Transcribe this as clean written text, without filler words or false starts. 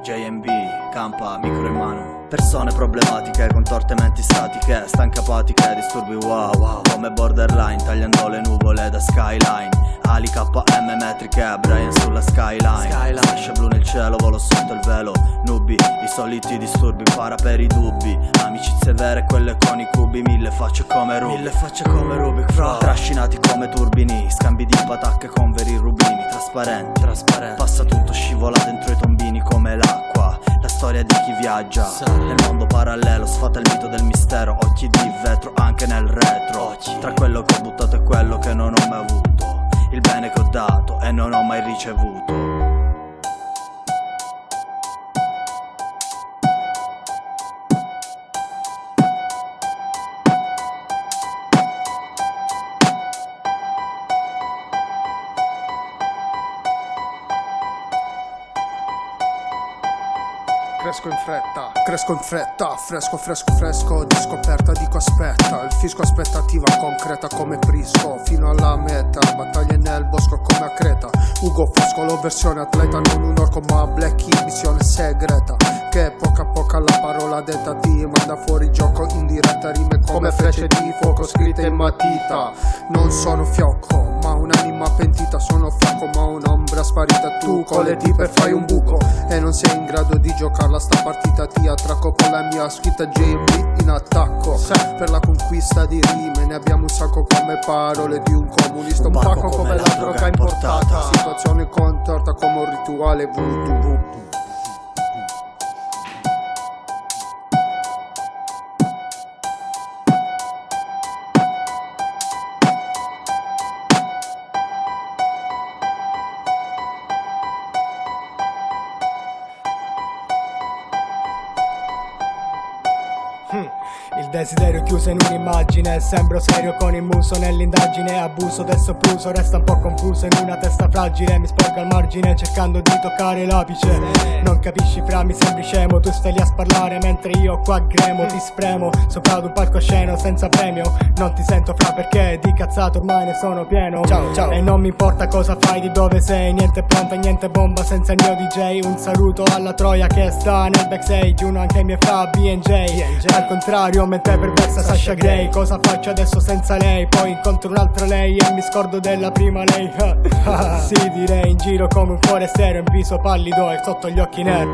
JMB, campa, micro in mano. Persone problematiche, contorte menti statiche, stanche apatiche, disturbi wow wow. Come borderline, tagliando le nuvole da skyline. Ali KM metriche, Brian sulla skyline. Fascia blu nel cielo, volo sotto il velo. Nubi, i soliti disturbi, para per i dubbi. Amicizie vere, quelle con i cubi. Mille facce come Rubik, fra. Trascinati come turbini, scambi di patacche con veri rubini. Trasparenti, passa tutto, scivola dentro i tombini come l'acqua. La storia di chi viaggia nel mondo parallelo, sfata il mito del mistero. Occhi di vetro anche nel retro. Tra quello che ho buttato e quello che non ho mai avuto, il bene che ho dato e non ho mai ricevuto. Cresco in fretta, fresco di scoperta, dico aspetta. Il fisco aspettativa concreta come Prisco, fino alla meta, battaglie nel bosco come a Creta. Ugo Foscolo, versione atleta, non un orco ma Blacky, missione segreta. Che poco a poco la parola detta ti manda fuori gioco in diretta. Rime come frecce di fuoco scritte in matita. Non sono fiocco ma un'anima pentita, sono fiocco ma un'ombra sparita. Tu con le tipe fai un buco e non sei in grado di giocarla sta partita. Ti attracco con la mia scritta JMB in attacco. Per la conquista di rime ne abbiamo un sacco come parole di un comunista. Un pacco come la droga importata, situazione contorta come un rituale voodoo. Il desiderio chiuso in un'immagine, sembro serio con il muso nell'indagine. Abuso del sopruso, resta un po' confuso in una testa fragile. Mi sporgo al margine cercando di toccare l'apice. Non capisci fra, mi sembri scemo, tu stai lì a sparlare mentre io qua gremo. Ti spremo sopra ad un palcoscenico senza premio. Non ti sento fra perché di cazzato ormai ne sono pieno. Ciao. E non mi importa cosa fai, di dove sei. Niente pronta, niente bomba senza il mio DJ. Un saluto alla troia che sta nel backstage. Uno anche ai miei fra BNJ. Al contrario, mentre perversa Sasha Grey. Cosa faccio adesso senza lei? Poi incontro un'altra lei e mi scordo della prima lei. Sì, direi in giro come un forestiero, in viso pallido e sotto gli occhi neri.